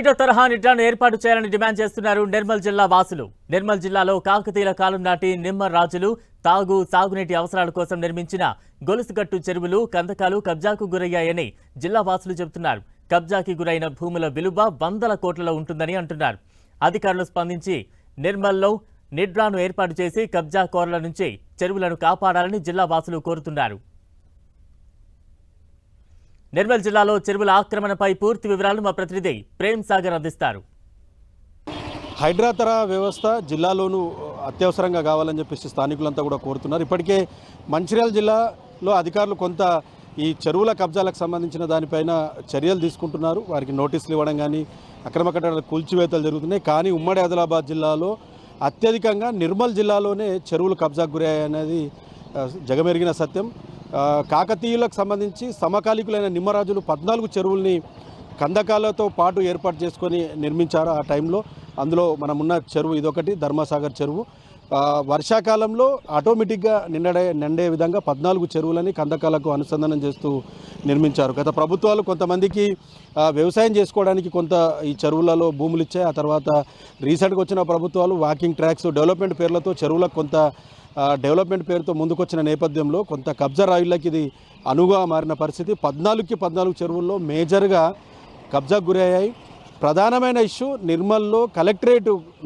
హైడ్రా తరహా నిడ్రాను ఏర్పాటు చేయాలని డిమాండ్ చేస్తున్నారు నిర్మల్ జిల్లా వాసులు. నిర్మల్ జిల్లాలో కాకతీయుల కాలం నాటి నిమ్మ రాజులు సాగునీటి అవసరాల కోసం నిర్మించిన గొలుసుగట్టు చెరువులు, కందకాలు కబ్జాకు గురయ్యాయని జిల్లా వాసులు చెబుతున్నారు. కబ్జాకి గురైన భూముల విలువ వందల కోట్లలో ఉంటుందని అంటున్నారు. అధికారులు స్పందించి నిర్మల్లో నిడ్రాను ఏర్పాటు చేసి కబ్జాకోర్ల నుంచి చెరువులను కాపాడాలని జిల్లా వాసులు కోరుతున్నారు. నిర్మల్ జిల్లాలో చెరువుల ఆక్రమణపై పూర్తి వివరాలను మా ప్రతినిధి ప్రేమ్ సాగర్ అందిస్తారు. హైడ్రా తరహా వ్యవస్థ జిల్లాలోనూ అత్యవసరంగా కావాలని చెప్పేసి స్థానికులంతా కూడా కోరుతున్నారు. ఇప్పటికే మంచిర్యాల జిల్లాలో అధికారులు కొంత ఈ చెరువుల కబ్జాలకు సంబంధించిన దానిపైన చర్యలు తీసుకుంటున్నారు. వారికి నోటీసులు ఇవ్వడం కానీ అక్రమ కట్టడాల కూల్చివేతలు జరుగుతున్నాయి. కానీ ఉమ్మడి ఆదిలాబాద్ జిల్లాలో అత్యధికంగా నిర్మల్ జిల్లాలోనే చెరువులు కబ్జాకు గురయ్యాయనేది జగమెరిగిన సత్యం. కాకతీయులకు సంబంధించి సమకాలీకులైన నిమ్మరాజులు 14 చెరువుల్ని కందకాలతో పాటు ఏర్పాటు చేసుకొని నిర్మించారు ఆ టైంలో. అందులో మనమున్న చెరువు ఇదొకటి, ధర్మసాగర్ చెరువు. వర్షాకాలంలో ఆటోమేటిక్గా నిండే విధంగా 14 చెరువులని కందకాలకు అనుసంధానం చేస్తూ నిర్మించారు. గత ప్రభుత్వాలు కొంతమందికి వ్యవసాయం చేసుకోవడానికి కొంత ఈ చెరువులలో భూములు ఇచ్చాయి. ఆ తర్వాత రీసెంట్గా వచ్చిన ప్రభుత్వాలు వాకింగ్ ట్రాక్స్, డెవలప్మెంట్ పేర్లతో చెరువులకు కొంత డెవలప్మెంట్ పేరుతో ముందుకొచ్చిన నేపథ్యంలో కొంత కబ్జా రాయుళ్ళకి ఇది అనువుగా మారిన పరిస్థితి. 14కి 14 చెరువుల్లో మేజర్గా కబ్జాకు గురయ్యాయి. ప్రధానమైన ఇష్యూ నిర్మల్లో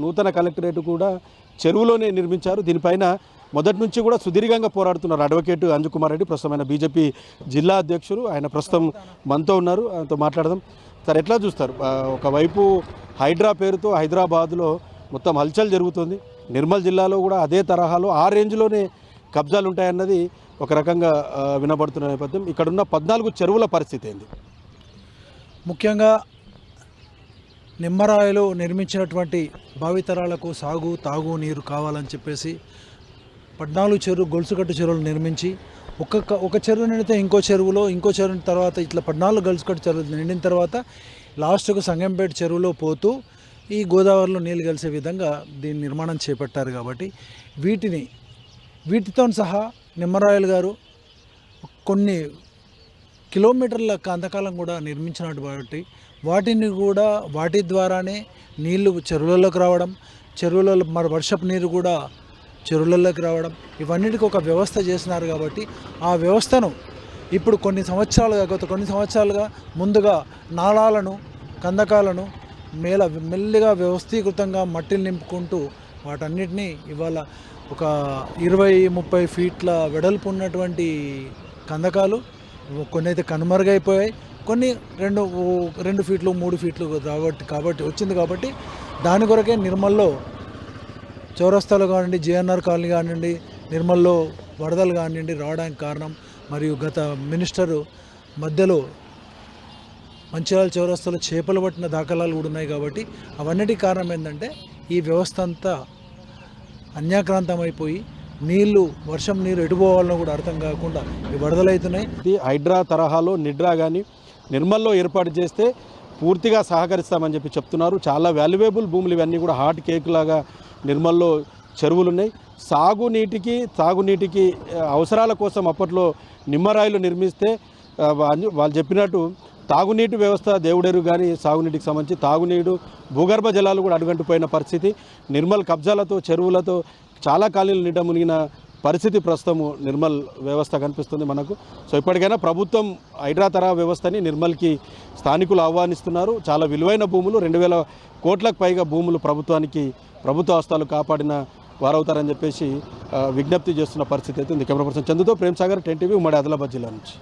నూతన కలెక్టరేటు కూడా చెరువులోనే నిర్మించారు. దీనిపైన మొదటి నుంచి కూడా సుదీర్ఘంగా పోరాడుతున్నారు అడ్వకేట్ అంజుకుమార్ రెడ్డి, ప్రస్తుతమైన బీజేపీ జిల్లా అధ్యక్షుడు. ఆయన ప్రస్తుతం మనతో ఉన్నారు, ఆయనతో మాట్లాడదాం. సార్, ఎట్లా చూస్తారు? ఒకవైపు హైడ్రా పేరుతో హైదరాబాద్లో మొత్తం హల్చల్ జరుగుతుంది. నిర్మల్ జిల్లాలో కూడా అదే తరహాలో ఆ రేంజ్లోనే కబ్జాలు ఉంటాయన్నది ఒక రకంగా వినబడుతున్న నేపథ్యం. ఇక్కడున్న 14 చెరువుల పరిస్థితి ఏంది? ముఖ్యంగా నిమ్మరాయిలో నిర్మించినటువంటి భావితరాలకు తాగు నీరు కావాలని చెప్పేసి 14 గొలుసుకట్టు చెరువులు నిర్మించి ఒక చెరువు నిండితే ఇంకో చెరువు తర్వాత ఇట్లా 14 గొలుసుకట్టు చెరువులు నిండిన తర్వాత లాస్ట్కు సంగంపేట చెరువులో పోతూ ఈ గోదావరిలో నీళ్ళు కలిసే విధంగా దీని నిర్మాణం చేపట్టారు. కాబట్టి వీటితో సహా నిమ్మరాయలు గారు కొన్ని కిలోమీటర్ల కందకాలం కూడా నిర్మించినట్టు కాబట్టి వాటి ద్వారానే నీళ్లు చెరువులలోకి రావడం, చెరువులలో మరి వర్షపు నీరు కూడా చెరువులలోకి రావడం, ఇవన్నిటికీ ఒక వ్యవస్థ చేసినారు. కాబట్టి ఆ వ్యవస్థను ఇప్పుడు గత కొన్ని సంవత్సరాలుగా ముందుగా నాళాలను, కందకాలను మెల్లిగా వ్యవస్థీకృతంగా మట్టిని నింపుకుంటూ వాటన్నిటినీ ఇవాళ ఒక 20-30 ఫీట్ల వెడల్పు ఉన్నటువంటి కందకాలు కొన్ని అయితే కనుమరుగైపోయాయి, కొన్ని 2 ఫీట్లు 3 ఫీట్లు కాబట్టి దాని కొరకే నిర్మల్లో చౌరస్తాలు కానివ్వండి, జేఎన్ఆర్ కాలనీ కానివ్వండి, నిర్మల్లో వరదలు కానివ్వండి రావడానికి కారణం. మరియు గత మినిస్టరు మధ్యలో మంచిర్యాల చౌరస్తాలో చేపలు పట్టిన దాఖలాలు కూడా ఉన్నాయి. కాబట్టి అవన్నిటికీ కారణం ఏంటంటే ఈ వ్యవస్థ అంతా అన్యాక్రాంతమైపోయి వర్షం నీరు ఎటుపోవాలనో కూడా అర్థం కాకుండా ఈ వరదలవుతున్నాయి. హైడ్రా తరహాలో నిడ్రా కానీ నిర్మల్లో ఏర్పాటు చేస్తే పూర్తిగా సహకరిస్తామని చెప్తున్నారు. చాలా వాల్యుయేబుల్ భూములు ఇవన్నీ కూడా హాట్ కేక్ లాగా నిర్మల్లో చెరువులు ఉన్నాయి. తాగునీటికి అవసరాల కోసం అప్పట్లో నిమ్మరాయిలు నిర్మిస్తే వాళ్ళు చెప్పినట్టు తాగునీటి వ్యవస్థ దేవుడెరు కానీ సాగునీటికి సంబంధించి తాగునీరు, భూగర్భ జలాలు కూడా అడుగంటిపోయిన పరిస్థితి. నిర్మల్ కబ్జాలతో చెరువులతో చాలా కాలనీలు నీట మునిగిన పరిస్థితి ప్రస్తుతము నిర్మల్ వ్యవస్థ కనిపిస్తుంది మనకు. సో ఇప్పటికైనా ప్రభుత్వం హైడ్రా తరహా వ్యవస్థని నిర్మల్కి స్థానికులు ఆహ్వానిస్తున్నారు. చాలా విలువైన భూములు, 2000 కోట్లకు పైగా భూములు ప్రభుత్వ హస్తాలు కాపాడిన వారవుతారని చెప్పేసి విజ్ఞప్తి చేస్తున్న పరిస్థితి అయితే ఉంది. కెమెరా పర్సన్ చందుతో ప్రేమ్ సాగర్, 10 టీవీ, ఉమ్మడి ఆదిలాబాద్ జిల్లా నుంచి.